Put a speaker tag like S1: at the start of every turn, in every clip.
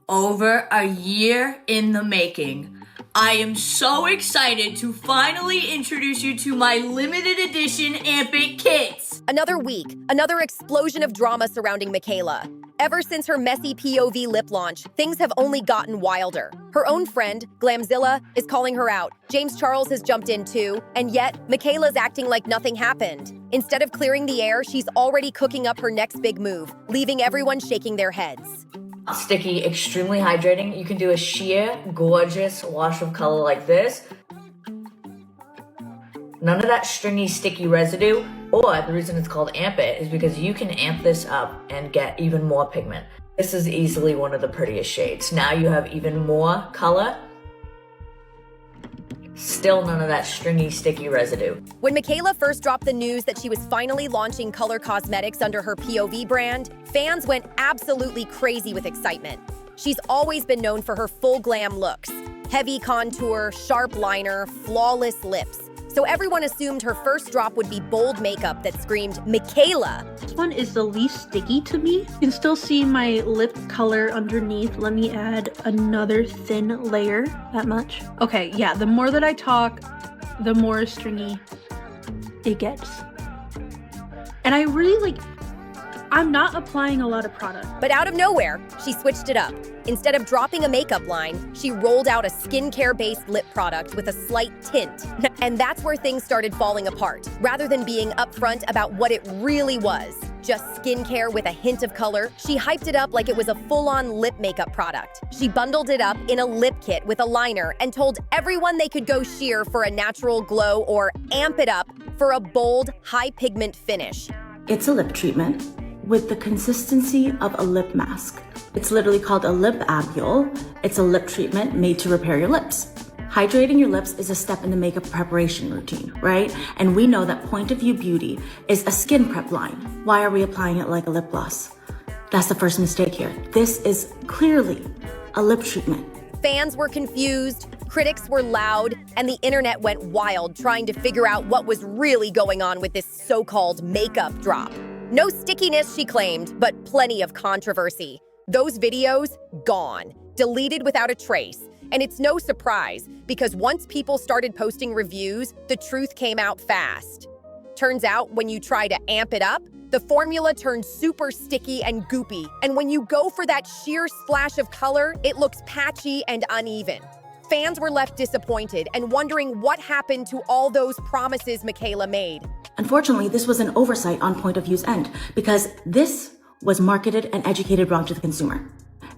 S1: Over a year in the making. I am so excited to finally introduce you to my limited edition Amp It kits.
S2: Another week, another explosion of drama surrounding Michaela. Ever since her messy POV lip launch, things have only gotten wilder. Her own friend, Glamzilla, is calling her out. James Charles has jumped in too, and yet Michaela's acting like nothing happened. Instead of clearing the air, she's already cooking up her next big move, leaving everyone shaking their heads.
S3: Sticky, extremely hydrating. You can do a sheer, gorgeous wash of color like this. None of that stringy, sticky residue. Or the reason it's called Amp It is because you can amp this up and get even more pigment. This is easily one of the prettiest shades. Now you have even more color. Still none of that stringy, sticky residue.
S2: When Michaela first dropped the news that she was finally launching color cosmetics under her POV brand, fans went absolutely crazy with excitement. She's always been known for her full glam looks. Heavy contour, sharp liner, flawless lips. So everyone assumed her first drop would be bold makeup that screamed, Michaela.
S4: This one is the least sticky to me. You can still see my lip color underneath. Let me add another thin layer, that much. Okay, yeah, the more that I talk, the more stringy it gets. And I really I'm not applying a lot of product.
S2: But out of nowhere, she switched it up. Instead of dropping a makeup line, she rolled out a skincare-based lip product with a slight tint. And that's where things started falling apart. Rather than being upfront about what it really was, just skincare with a hint of color, she hyped it up like it was a full-on lip makeup product. She bundled it up in a lip kit with a liner and told everyone they could go sheer for a natural glow or amp it up for a bold, high-pigment finish.
S5: It's a lip treatment with the consistency of a lip mask. It's literally called a lip alveole. It's a lip treatment made to repair your lips. Hydrating your lips is a step in the makeup preparation routine, right? And we know that Point of View Beauty is a skin prep line. Why are we applying it like a lip gloss? That's the first mistake here. This is clearly a lip treatment.
S2: Fans were confused, critics were loud, and the internet went wild trying to figure out what was really going on with this so-called makeup drop. No stickiness, she claimed, but plenty of controversy. Those videos, gone, deleted without a trace. And it's no surprise, because once people started posting reviews, the truth came out fast. Turns out, when you try to amp it up, the formula turns super sticky and goopy. And when you go for that sheer splash of color, it looks patchy and uneven. Fans were left disappointed and wondering what happened to all those promises Michaela made.
S5: Unfortunately, this was an oversight on Point of View's end because this was marketed and educated wrong to the consumer.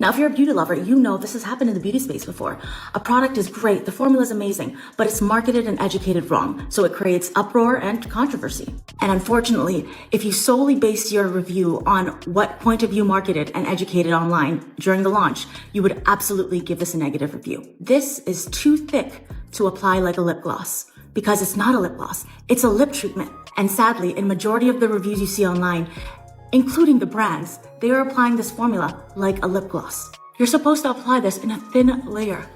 S5: Now, if you're a beauty lover, you know this has happened in the beauty space before. A product is great, the formula is amazing, but it's marketed and educated wrong, so it creates uproar and controversy. And unfortunately, if you solely base your review on what Point of View marketed and educated online during the launch, you would absolutely give this a negative review. This is too thick to apply like a lip gloss, because it's not a lip gloss, it's a lip treatment. And sadly, in majority of the reviews you see online, including the brands, they are applying this formula like a lip gloss. You're supposed to apply this in a thin layer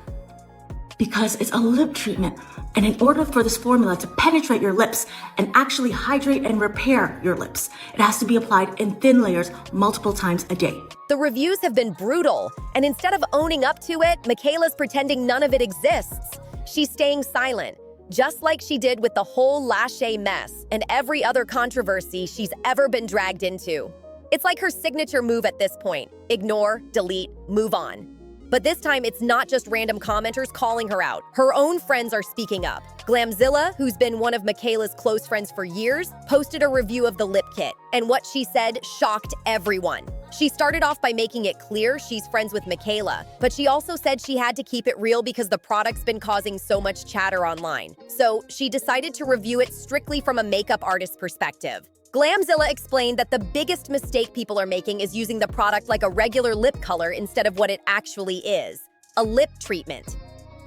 S5: because it's a lip treatment. And in order for this formula to penetrate your lips and actually hydrate and repair your lips, it has to be applied in thin layers multiple times a day.
S2: The reviews have been brutal, and instead of owning up to it, Michaela's pretending none of it exists. She's staying silent, just like she did with the whole Lachey mess and every other controversy she's ever been dragged into. It's like her signature move at this point: ignore, delete, move on. But this time, it's not just random commenters calling her out. Her own friends are speaking up. Glamzilla, who's been one of Michaela's close friends for years, posted a review of the lip kit, and what she said shocked everyone. She started off by making it clear she's friends with Michaela, but she also said she had to keep it real because the product's been causing so much chatter online. So she decided to review it strictly from a makeup artist's perspective. Glamzilla explained that the biggest mistake people are making is using the product like a regular lip color instead of what it actually is, a lip treatment.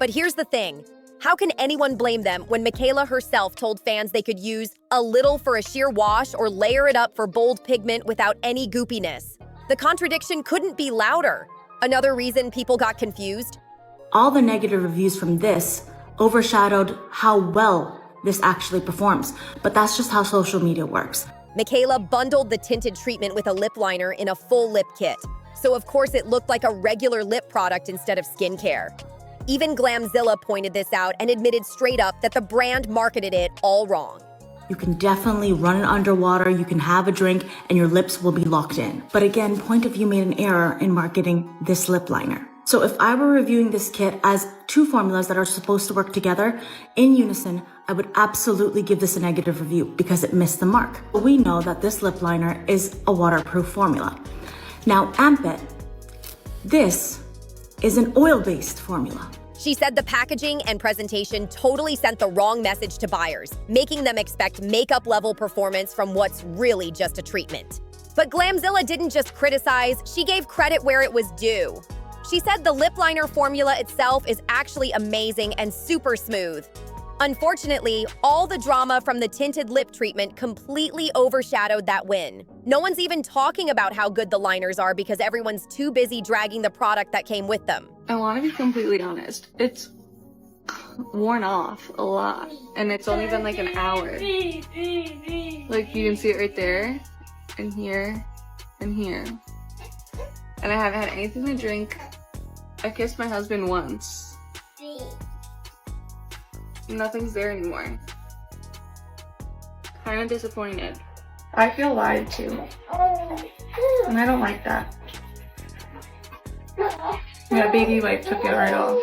S2: But here's the thing. How can anyone blame them when Michaela herself told fans they could use a little for a sheer wash or layer it up for bold pigment without any goopiness? The contradiction couldn't be louder. Another reason people got confused?
S5: All the negative reviews from this overshadowed how well this actually performs, but that's just how social media works.
S2: Michaela bundled the tinted treatment with a lip liner in a full lip kit. so of course it looked like a regular lip product instead of skincare. Even Glamzilla pointed this out and admitted straight up that the brand marketed it all wrong.
S5: You can definitely run it underwater, you can have a drink, and your lips will be locked in. But again, Point of View made an error in marketing this lip liner. So if I were reviewing this kit as two formulas that are supposed to work together in unison, I would absolutely give this a negative review because it missed the mark. We know that this lip liner is a waterproof formula. Now, Ampit, this is an oil-based formula.
S2: She said the packaging and presentation totally sent the wrong message to buyers, making them expect makeup-level performance from what's really just a treatment. But Glamzilla didn't just criticize, she gave credit where it was due. She said the lip liner formula itself is actually amazing and super smooth. Unfortunately, all the drama from the tinted lip treatment completely overshadowed that win. No one's even talking about how good the liners are because everyone's too busy dragging the product that came with them.
S6: I want to be completely honest. It's worn off a lot, and it's only been like an hour. Like, you can see it right there, and here, and here. And I haven't had anything to drink. I kissed my husband once. Nothing's there anymore. Kind of disappointed. I feel lied to, and I don't like that. Yeah, baby wipe took it right off.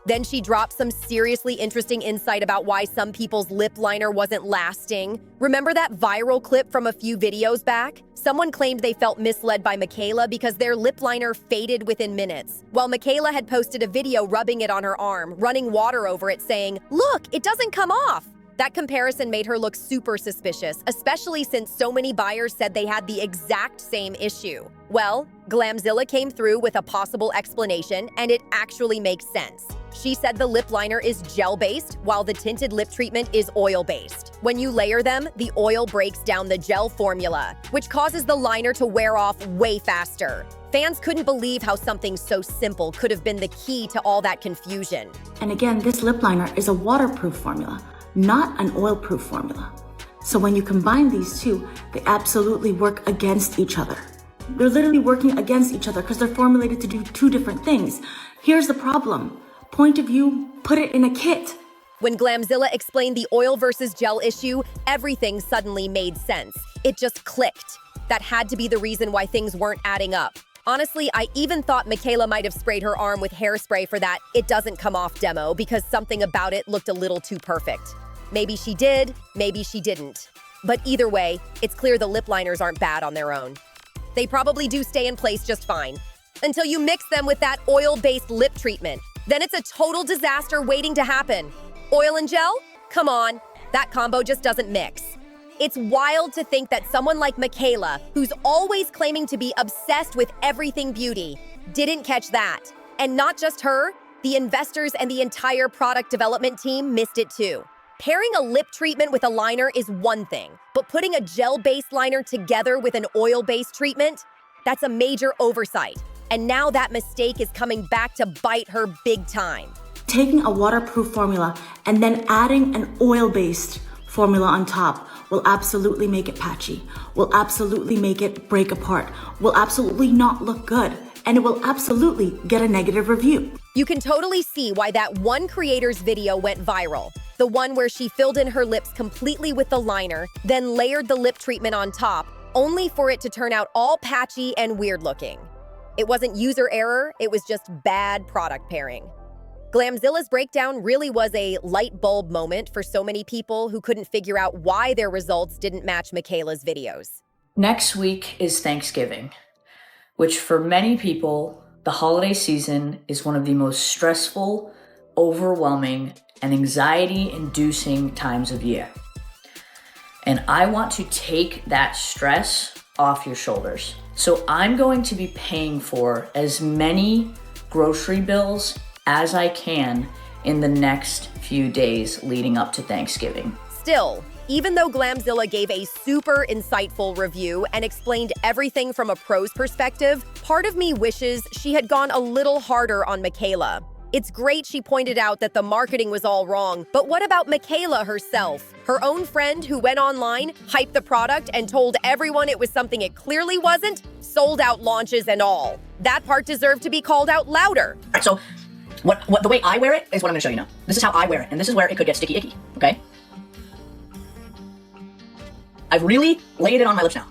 S2: Then she dropped some seriously interesting insight about why some people's lip liner wasn't lasting. Remember that viral clip from a few videos back? Someone claimed they felt misled by Michaela because their lip liner faded within minutes, while Michaela had posted a video rubbing it on her arm, running water over it saying, "Look, it doesn't come off." That comparison made her look super suspicious, especially since so many buyers said they had the exact same issue. Well, Glamzilla came through with a possible explanation, and it actually makes sense. She said the lip liner is gel-based, while the tinted lip treatment is oil-based. When you layer them, the oil breaks down the gel formula, which causes the liner to wear off way faster. Fans couldn't believe how something so simple could have been the key to all that confusion.
S5: And again, this lip liner is a waterproof formula, not an oil-proof formula. So when you combine these two, they absolutely work against each other. They're literally working against each other because they're formulated to do two different things. Here's the problem. Point of View put it in a kit.
S2: When Glamzilla explained the oil versus gel issue, everything suddenly made sense. It just clicked. That had to be the reason why things weren't adding up. Honestly, I even thought Michaela might have sprayed her arm with hairspray for that "it doesn't come off" demo because something about it looked a little too perfect. Maybe she did, maybe she didn't. But either way, it's clear the lip liners aren't bad on their own. They probably do stay in place just fine. Until you mix them with that oil-based lip treatment. Then it's a total disaster waiting to happen. Oil and gel? Come on, that combo just doesn't mix. It's wild to think that someone like Michaela, who's always claiming to be obsessed with everything beauty, didn't catch that. And not just her, the investors and the entire product development team missed it too. Pairing a lip treatment with a liner is one thing, but putting a gel-based liner together with an oil-based treatment? That's a major oversight. And now that mistake is coming back to bite her big time.
S5: Taking a waterproof formula and then adding an oil-based formula on top will absolutely make it patchy, will absolutely make it break apart, will absolutely not look good, and it will absolutely get a negative review.
S2: You can totally see why that one creator's video went viral. The one where she filled in her lips completely with the liner, then layered the lip treatment on top, only for it to turn out all patchy and weird looking. It wasn't user error, it was just bad product pairing. Glamzilla's breakdown really was a light bulb moment for so many people who couldn't figure out why their results didn't match Michaela's videos.
S1: Next week is Thanksgiving, which for many people, the holiday season is one of the most stressful, overwhelming, and anxiety-inducing times of year. And I want to take that stress off your shoulders. So I'm going to be paying for as many grocery bills as I can in the next few days leading up to Thanksgiving.
S2: Still, even though Glamzilla gave a super insightful review and explained everything from a pro's perspective, part of me wishes she had gone a little harder on Michaela. It's great she pointed out that the marketing was all wrong, but what about Michaela herself? Her own friend who went online, hyped the product, and told everyone it was something it clearly wasn't? Sold out launches and all. That part deserved to be called out louder.
S1: All right, so what the way I wear it is what I'm gonna show you now. This is how I wear it, and this is where it could get sticky icky, okay? I've really laid it on my lips now.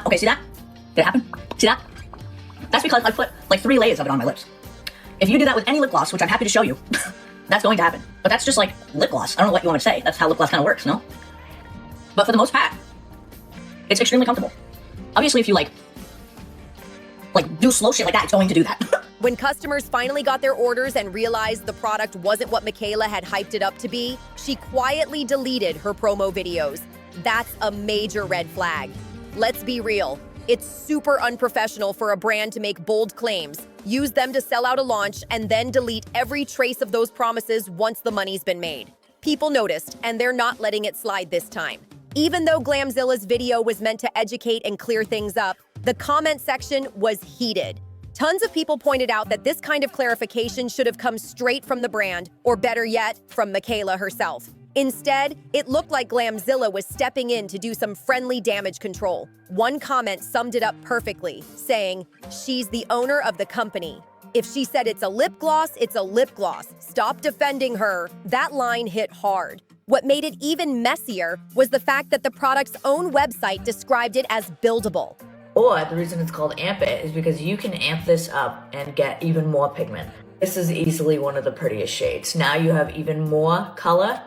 S1: Okay, see that? Did it happen? See that? That's because I put like 3 layers of it on my lips. If you do that with any lip gloss, which I'm happy to show you, that's going to happen. But that's just like lip gloss. I don't know what you want me to say. That's how lip gloss kind of works, no? But for the most part, it's extremely comfortable. Obviously, if you like do slow shit like that, it's going to do that.
S2: When customers finally got their orders and realized the product wasn't what Michaela had hyped it up to be, she quietly deleted her promo videos. That's a major red flag. Let's be real. It's super unprofessional for a brand to make bold claims, use them to sell out a launch, and then delete every trace of those promises once the money's been made. People noticed, and they're not letting it slide this time. Even though Glamzilla's video was meant to educate and clear things up, the comment section was heated. Tons of people pointed out that this kind of clarification should have come straight from the brand, or better yet, from Michaela herself. Instead, it looked like Glamzilla was stepping in to do some friendly damage control. One comment summed it up perfectly, saying, "She's the owner of the company. If she said it's a lip gloss, it's a lip gloss. Stop defending her." That line hit hard. What made it even messier was the fact that the product's own website described it as buildable.
S3: Or the reason it's called amp it is because you can amp this up and get even more pigment. This is easily one of the prettiest shades. Now you have even more color.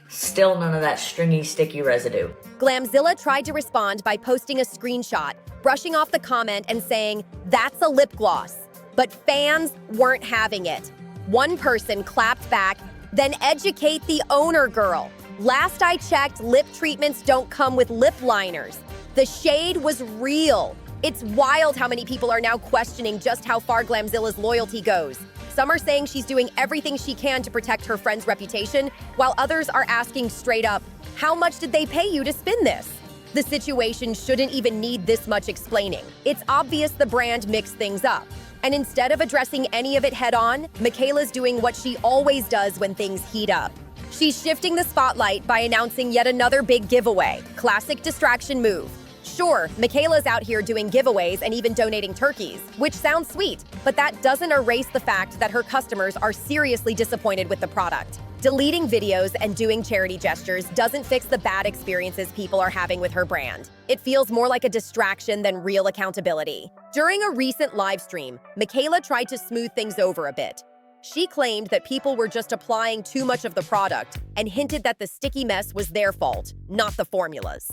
S3: Still none of that stringy, sticky residue.
S2: Glamzilla tried to respond by posting a screenshot, brushing off the comment and saying, "That's a lip gloss." But fans weren't having it. One person clapped back, "Then educate the owner, girl. Last I checked, lip treatments don't come with lip liners." The shade was real. It's wild how many people are now questioning just how far Glamzilla's loyalty goes. Some are saying she's doing everything she can to protect her friend's reputation, while others are asking straight up, how much did they pay you to spin this? The situation shouldn't even need this much explaining. It's obvious the brand mixed things up. And instead of addressing any of it head on, Michaela's doing what she always does when things heat up. She's shifting the spotlight by announcing yet another big giveaway. Classic distraction move. Sure, Michaela's out here doing giveaways and even donating turkeys, which sounds sweet, but that doesn't erase the fact that her customers are seriously disappointed with the product. Deleting videos and doing charity gestures doesn't fix the bad experiences people are having with her brand. It feels more like a distraction than real accountability. During a recent live stream, Michaela tried to smooth things over a bit. She claimed that people were just applying too much of the product and hinted that the sticky mess was their fault, not the formulas.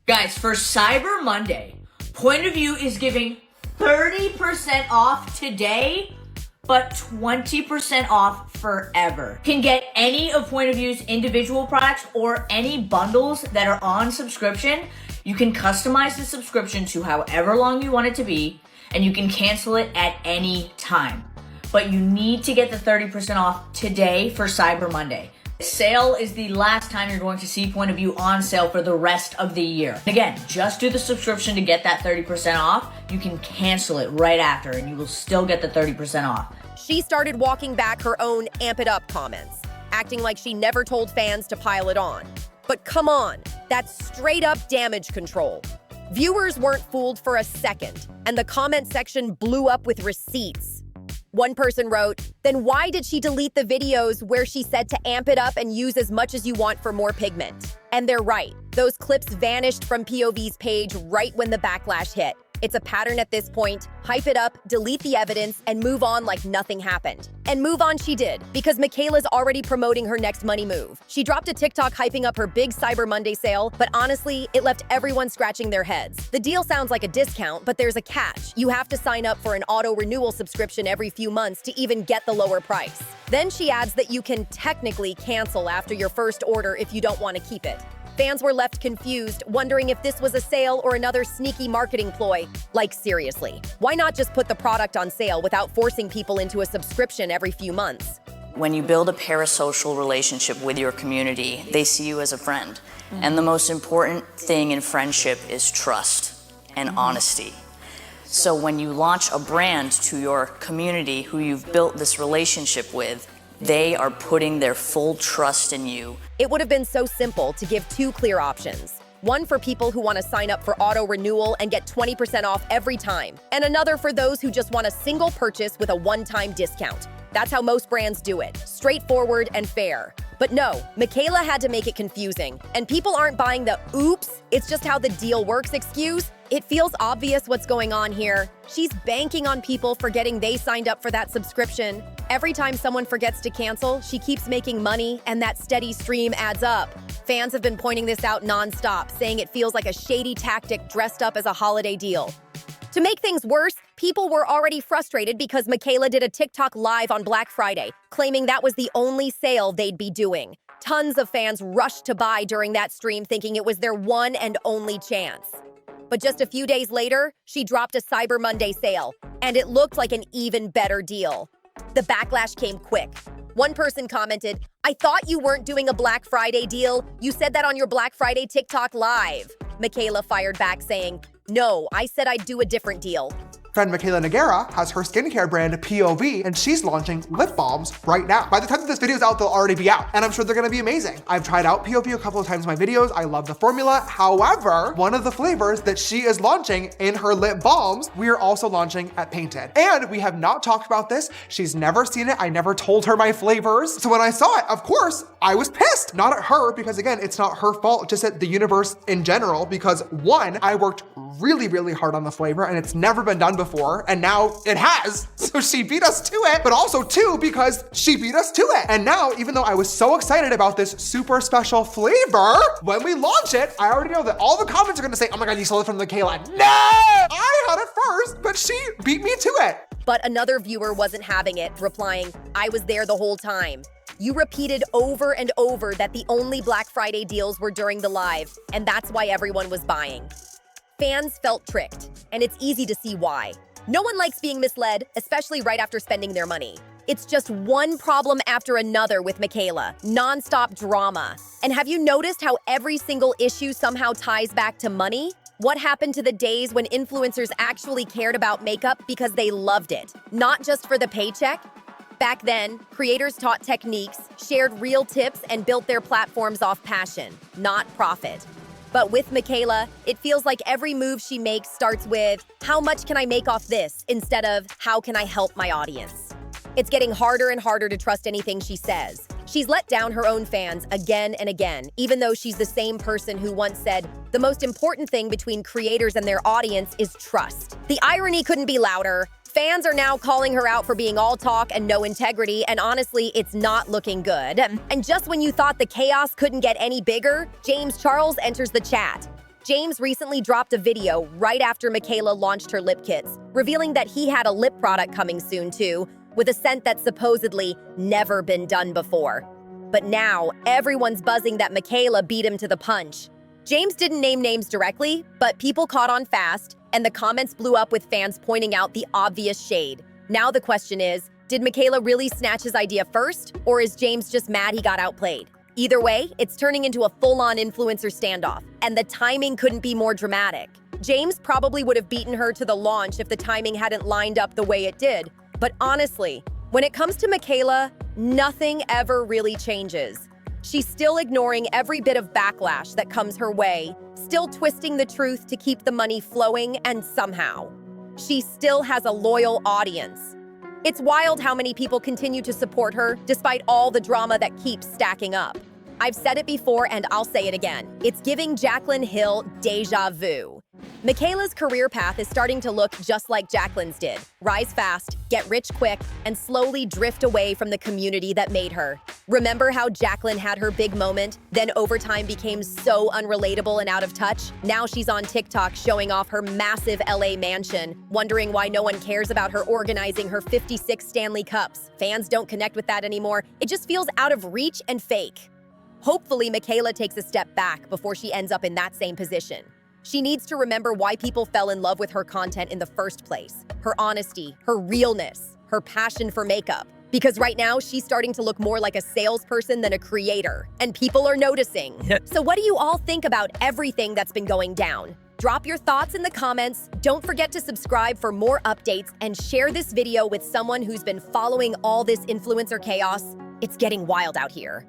S3: Guys, for Cyber Monday, Point of View is giving 30% off today, but 20% off forever. You can get any of Point of View's individual products or any bundles that are on subscription. You can customize the subscription to however long you want it to be, and you can cancel it at any time. But you need to get the 30% off today for Cyber Monday. Sale is the last time you're going to see Point of View on sale for the rest of the year. Again, just do the subscription to get that 30% off. You can cancel it right after and you will still get the 30% off.
S2: She started walking back her own amp it up comments, acting like she never told fans to pile it on. But come on, that's straight up damage control. Viewers weren't fooled for a second, and the comment section blew up with receipts. One person wrote, "Then why did she delete the videos where she said to amp it up and use as much as you want for more pigment?" And they're right. Those clips vanished from POV's page right when the backlash hit. It's a pattern at this point. Hype it up, delete the evidence, and move on like nothing happened. And move on she did, because Michaela's already promoting her next money move. She dropped a TikTok hyping up her big Cyber Monday sale, but honestly, it left everyone scratching their heads. The deal sounds like a discount, but there's a catch. You have to sign up for an auto-renewal subscription every few months to even get the lower price. Then she adds that you can technically cancel after your first order if you don't want to keep it. Fans were left confused, wondering if this was a sale or another sneaky marketing ploy. Like, seriously, why not just put the product on sale without forcing people into a subscription every few months?
S1: When you build a parasocial relationship with your community, they see you as a friend. And the most important thing in friendship is trust and honesty. So when you launch a brand to your community who you've built this relationship with, they are putting their full trust in you.
S2: It would have been so simple to give 2 clear options. One for people who want to sign up for auto renewal and get 20% off every time, and another for those who just want a single purchase with a one-time discount. That's how most brands do it, straightforward and fair. But no, Michaela had to make it confusing, and people aren't buying the "oops, it's just how the deal works" excuse. It feels obvious what's going on here. She's banking on people forgetting they signed up for that subscription. Every time someone forgets to cancel, she keeps making money, and that steady stream adds up. Fans have been pointing this out nonstop, saying it feels like a shady tactic dressed up as a holiday deal. To make things worse, people were already frustrated because Michaela did a TikTok live on Black Friday, claiming that was the only sale they'd be doing. Tons of fans rushed to buy during that stream, thinking it was their one and only chance. But just a few days later, she dropped a Cyber Monday sale, and it looked like an even better deal. The backlash came quick. One person commented, "I thought you weren't doing a Black Friday deal. You said that on your Black Friday TikTok live." Michaela fired back saying, "No, I said I'd do a different deal."
S7: Friend Mikayla Nogueira has her skincare brand POV, and she's launching lip balms right now. By the time that this video is out, they'll already be out, and I'm sure they're gonna be amazing. I've tried out POV a couple of times in my videos. I love the formula. However, one of the flavors that she is launching in her lip balms, we are also launching at Painted. And we have not talked about this. She's never seen it. I never told her my flavors. So when I saw it, of course, I was pissed. Not at her, because again, it's not her fault, just at the universe in general, because one, I worked really, really hard on the flavor, and it's never been done before, and now it has. So she beat us to it, but also two, because she beat us to it. And now, even though I was so excited about this super special flavor, when we launch it, I already know that all the comments are gonna say, "Oh my God, you stole it from Michaela." No! I had it first, but she beat me to it.
S2: But another viewer wasn't having it, replying, "I was there the whole time. You repeated over and over that the only Black Friday deals were during the live, and that's why everyone was buying." Fans felt tricked, and it's easy to see why. No one likes being misled, especially right after spending their money. It's just one problem after another with Michaela, non-stop drama. And have you noticed how every single issue somehow ties back to money? What happened to the days when influencers actually cared about makeup because they loved it, not just for the paycheck? Back then, creators taught techniques, shared real tips, and built their platforms off passion, not profit. But with Michaela, it feels like every move she makes starts with, "How much can I make off this?" instead of, "How can I help my audience?" It's getting harder and harder to trust anything she says. She's let down her own fans again and again, even though she's the same person who once said, "The most important thing between creators and their audience is trust." The irony couldn't be louder. Fans are now calling her out for being all talk and no integrity, and honestly, it's not looking good. And just when you thought the chaos couldn't get any bigger, James Charles enters the chat. James recently dropped a video right after Michaela launched her lip kits, revealing that he had a lip product coming soon too, with a scent that's supposedly never been done before. But now, everyone's buzzing that Michaela beat him to the punch. James didn't name names directly, but people caught on fast, and the comments blew up with fans pointing out the obvious shade. Now the question is, did Michaela really snatch his idea first, or is James just mad he got outplayed? Either way, it's turning into a full-on influencer standoff, and the timing couldn't be more dramatic. James probably would have beaten her to the launch if the timing hadn't lined up the way it did. But honestly, when it comes to Michaela, nothing ever really changes. She's still ignoring every bit of backlash that comes her way, still twisting the truth to keep the money flowing, and somehow, she still has a loyal audience. It's wild how many people continue to support her despite all the drama that keeps stacking up. I've said it before and I'll say it again. It's giving Jaclyn Hill deja vu. Michaela's career path is starting to look just like Jaclyn's did. Rise fast, get rich quick, and slowly drift away from the community that made her. Remember how Jaclyn had her big moment, then over time became so unrelatable and out of touch? Now she's on TikTok showing off her massive LA mansion, wondering why no one cares about her organizing her 56 Stanley Cups. Fans don't connect with that anymore. It just feels out of reach and fake. Hopefully, Michaela takes a step back before she ends up in that same position. She needs to remember why people fell in love with her content in the first place. Her honesty, her realness, her passion for makeup. Because right now, she's starting to look more like a salesperson than a creator, and people are noticing. So what do you all think about everything that's been going down? Drop your thoughts in the comments. Don't forget to subscribe for more updates and share this video with someone who's been following all this influencer chaos. It's getting wild out here.